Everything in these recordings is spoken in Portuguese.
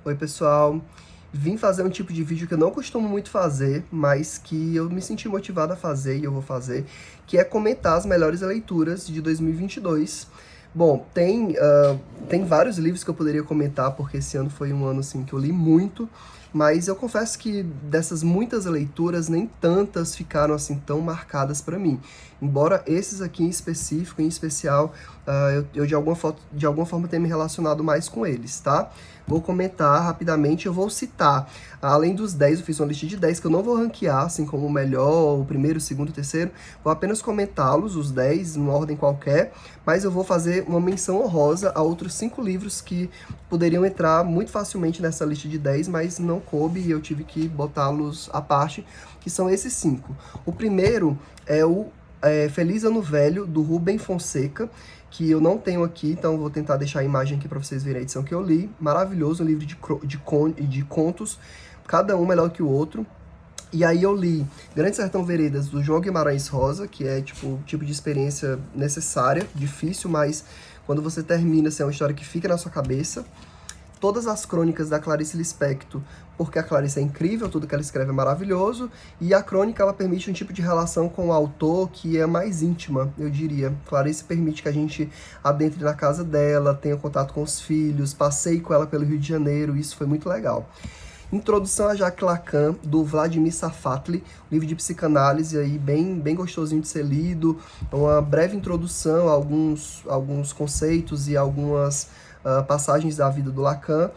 Oi, pessoal. Vim fazer um tipo de vídeo que eu não costumo muito fazer, mas que eu me senti motivado a fazer e eu vou fazer, que é comentar as melhores leituras de 2022. Bom, tem vários livros que eu poderia comentar, porque esse ano foi um ano assim, que eu li muito, mas eu confesso que dessas muitas leituras, nem tantas ficaram assim tão marcadas para mim. Embora esses aqui em especial, eu de alguma forma tenha me relacionado mais com eles, tá? Vou comentar rapidamente, eu vou citar, além dos 10, eu fiz uma lista de 10 que eu não vou ranquear, assim como o melhor, o primeiro, o segundo, o terceiro, vou apenas comentá-los, os 10, numa ordem qualquer, mas eu vou fazer uma menção honrosa a outros 5 livros que poderiam entrar muito facilmente nessa lista de 10, mas não coube e eu tive que botá-los à parte, que são esses 5. O primeiro é o Feliz Ano Velho, do Rubem Fonseca, que eu não tenho aqui, então vou tentar deixar a imagem aqui para vocês verem a edição que eu li. Maravilhoso, um livro de contos, cada um melhor que o outro. E aí eu li Grande Sertão Veredas, do João Guimarães Rosa, que é tipo o tipo de experiência necessária, difícil, mas quando você termina, assim, é uma história que fica na sua cabeça. Todas as crônicas da Clarice Lispector, porque a Clarice é incrível, tudo que ela escreve é maravilhoso, e a crônica ela permite um tipo de relação com o autor que é mais íntima, eu diria. Clarice permite que a gente adentre na casa dela, tenha contato com os filhos, passeie com ela pelo Rio de Janeiro, isso foi muito legal. Introdução a Jacques Lacan, do Vladimir Safatli, livro de psicanálise aí bem gostosinho de ser lido, uma breve introdução a alguns conceitos e algumas passagens da vida do Lacan,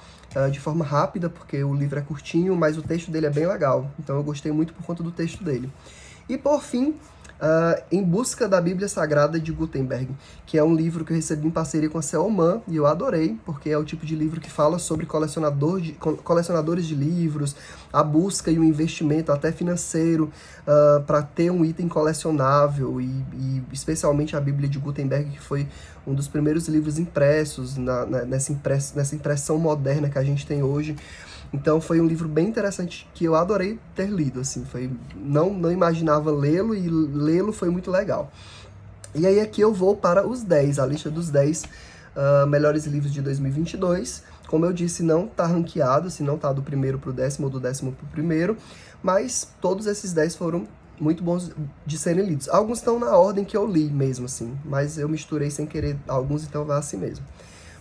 de forma rápida, porque o livro é curtinho, mas o texto dele é bem legal, então eu gostei muito por conta do texto dele. E por fim, Em Busca da Bíblia Sagrada de Gutenberg, que é um livro que eu recebi em parceria com a Selman, e eu adorei, porque é o tipo de livro que fala sobre colecionadores de livros, a busca e o investimento até financeiro para ter um item colecionável, e especialmente a Bíblia de Gutenberg, que foi um dos primeiros livros impressos nessa impressão moderna que a gente tem hoje. Então foi um livro bem interessante que eu adorei ter lido, assim, não imaginava lê-lo e lê-lo foi muito legal. E aí aqui eu vou para os 10, a lista dos 10 melhores livros de 2022. Como eu disse, não está ranqueado, assim, não está do primeiro para o décimo ou do décimo para o primeiro, mas todos esses 10 foram muito bons de serem lidos. Alguns estão na ordem que eu li mesmo, assim, mas eu misturei sem querer alguns, então vai assim mesmo.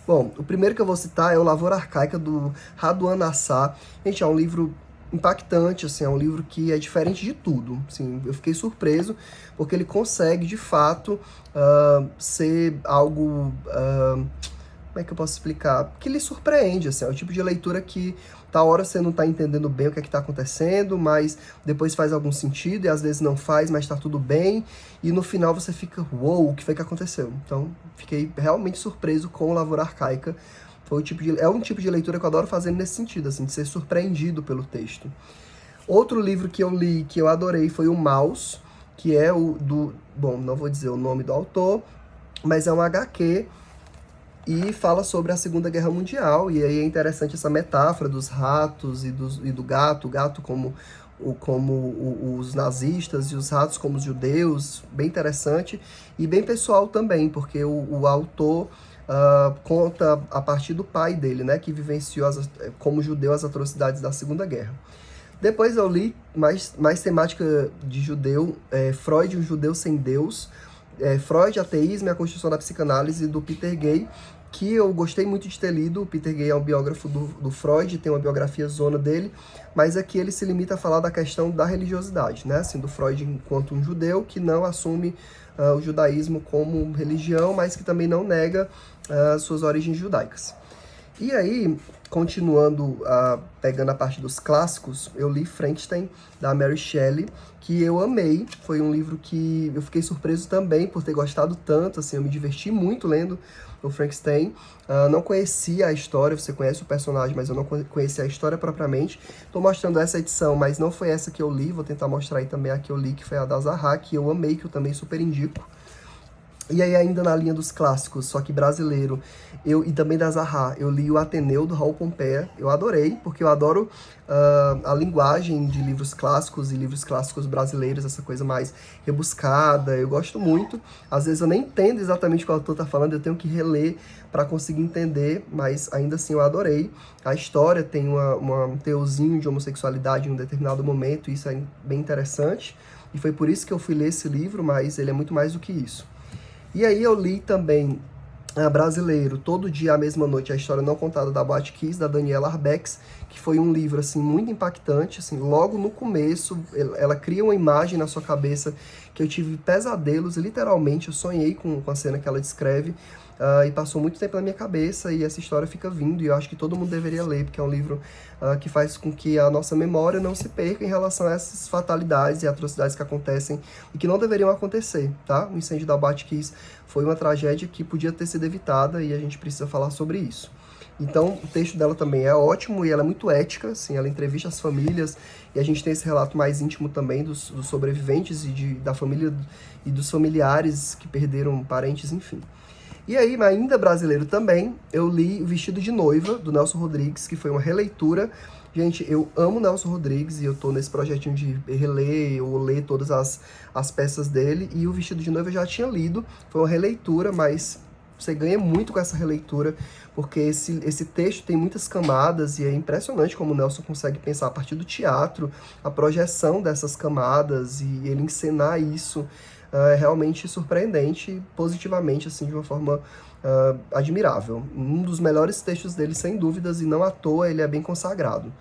Bom, o primeiro que eu vou citar é o Lavoura Arcaica, do Raduan Nassar. Gente, é um livro impactante, assim, é um livro que é diferente de tudo. Assim, eu fiquei surpreso, porque ele consegue, de fato, ser algo... como é que eu posso explicar? Que lhe surpreende, assim, é o tipo de leitura que tá hora você não tá entendendo bem o que é que tá acontecendo, mas depois faz algum sentido, e às vezes não faz, mas tá tudo bem, e no final você fica, uou, o que foi que aconteceu? Então, fiquei realmente surpreso com o Lavoura Arcaica. É um tipo de leitura que eu adoro fazer nesse sentido, assim, de ser surpreendido pelo texto. Outro livro que eu li, que eu adorei, foi o Maus, que é bom, não vou dizer o nome do autor, mas é um HQ, e fala sobre a Segunda Guerra Mundial, e aí é interessante essa metáfora dos ratos e do gato, o gato como os nazistas e os ratos como os judeus, bem interessante, e bem pessoal também, porque o autor conta a partir do pai dele, né, que vivenciou como judeu as atrocidades da Segunda Guerra. Depois eu li mais temática de judeu, Freud, um judeu sem Deus, Freud, Ateísmo e a Construção da Psicanálise, do Peter Gay, que eu gostei muito de ter lido. O Peter Gay é um biógrafo do Freud, tem uma biografia zona dele, mas aqui ele se limita a falar da questão da religiosidade, né? Assim, do Freud enquanto um judeu que não assume o judaísmo como religião, mas que também não nega suas origens judaicas. E aí, continuando, pegando a parte dos clássicos, eu li Frankenstein, da Mary Shelley, que eu amei. Foi um livro que eu fiquei surpreso também por ter gostado tanto, assim, eu me diverti muito lendo o Frankenstein. Não conhecia a história, você conhece o personagem, mas eu não conhecia a história propriamente. Estou mostrando essa edição, mas não foi essa que eu li, vou tentar mostrar aí também a que eu li, que foi a da Zaha, que eu amei, que eu também super indico. E aí, ainda na linha dos clássicos, só que brasileiro, e também da Zaha, eu li o Ateneu, do Raul Pompeia. Eu adorei, porque eu adoro a linguagem de livros clássicos e livros clássicos brasileiros, essa coisa mais rebuscada. Eu gosto muito. Às vezes eu nem entendo exatamente o que o autor está falando, eu tenho que reler para conseguir entender, mas ainda assim eu adorei. A história tem um teorzinho de homossexualidade em um determinado momento, e isso é bem interessante. E foi por isso que eu fui ler esse livro, mas ele é muito mais do que isso. E aí eu li também brasileiro, Todo Dia à Mesma Noite, a história não contada da Boate Kiss, da Daniela Arbex, que foi um livro assim muito impactante, assim, logo no começo, ela cria uma imagem na sua cabeça que eu tive pesadelos, literalmente, eu sonhei com a cena que ela descreve, e passou muito tempo na minha cabeça, e essa história fica vindo, e eu acho que todo mundo deveria ler, porque é um livro que faz com que a nossa memória não se perca em relação a essas fatalidades e atrocidades que acontecem e que não deveriam acontecer, tá? O incêndio da Boate Kiss foi uma tragédia que podia ter sido evitada, e a gente precisa falar sobre isso. Então, o texto dela também é ótimo, e ela é muito ética, assim, ela entrevista as famílias, e a gente tem esse relato mais íntimo também dos sobreviventes e da família e dos familiares que perderam parentes, enfim. E aí, ainda brasileiro também, eu li O Vestido de Noiva, do Nelson Rodrigues, que foi uma releitura. Gente, eu amo Nelson Rodrigues e eu tô nesse projetinho de reler ou ler todas as peças dele. E O Vestido de Noiva eu já tinha lido, foi uma releitura, mas você ganha muito com essa releitura, porque esse texto tem muitas camadas e é impressionante como o Nelson consegue pensar a partir do teatro, a projeção dessas camadas e ele encenar isso. É realmente surpreendente, positivamente, assim, de uma forma admirável. Um dos melhores textos dele, sem dúvidas, e não à toa ele é bem consagrado.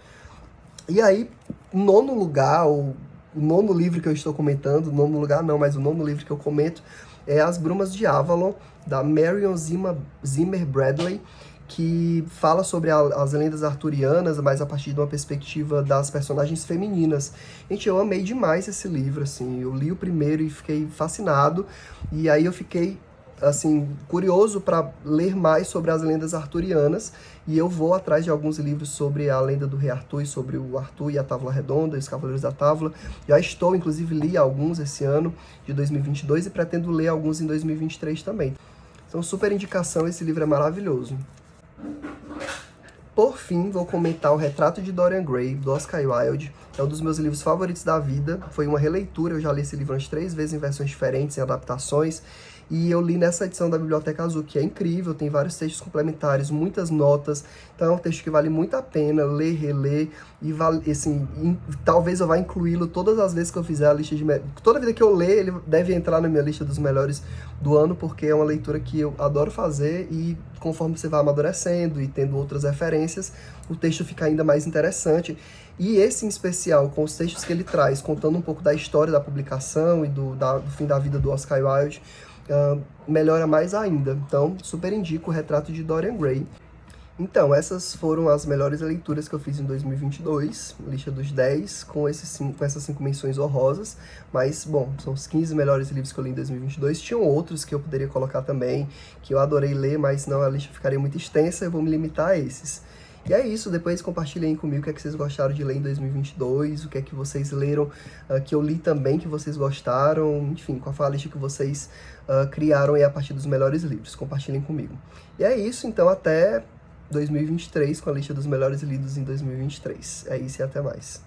E aí, nono lugar, o nono livro que eu estou comentando, nono lugar não, mas o nono livro que eu comento é As Brumas de Avalon, da Marion Zimmer Bradley, que fala sobre as lendas arturianas, mas a partir de uma perspectiva das personagens femininas. Gente, eu amei demais esse livro, assim, eu li o primeiro e fiquei fascinado, e aí eu fiquei, assim, curioso para ler mais sobre as lendas arturianas, e eu vou atrás de alguns livros sobre a lenda do rei Arthur e sobre o Arthur e a Távola Redonda, e os Cavaleiros da Távola. Já estou, inclusive, li alguns esse ano, de 2022, e pretendo ler alguns em 2023 também. Então, super indicação, esse livro é maravilhoso. Por fim, vou comentar O Retrato de Dorian Gray, do Oscar Wilde. É um dos meus livros favoritos da vida. Foi uma releitura, eu já li esse livro umas 3 vezes em versões diferentes, em adaptações. E eu li nessa edição da Biblioteca Azul, que é incrível, tem vários textos complementares, muitas notas. Então é um texto que vale muito a pena ler, reler, e assim, talvez eu vá incluí-lo todas as vezes que eu fizer a lista de... Toda vida que eu ler, ele deve entrar na minha lista dos melhores do ano, porque é uma leitura que eu adoro fazer, e conforme você vai amadurecendo e tendo outras referências, o texto fica ainda mais interessante. E esse em especial, com os textos que ele traz, contando um pouco da história da publicação e do fim da vida do Oscar Wilde, melhora mais ainda. Então, super indico O Retrato de Dorian Gray. Então, essas foram as melhores leituras que eu fiz em 2022, lista dos 10, com essas 5 menções honrosas, mas, bom, são os 15 melhores livros que eu li em 2022, tinham outros que eu poderia colocar também, que eu adorei ler, mas senão a lista ficaria muito extensa, eu vou me limitar a esses. E é isso, depois compartilhem comigo o que é que vocês gostaram de ler em 2022, o que é que vocês leram, que eu li também, que vocês gostaram, enfim, qual foi a lista que vocês criaram aí a partir dos melhores livros, compartilhem comigo. E é isso, então até 2023 com a lista dos melhores lidos em 2023. É isso e até mais.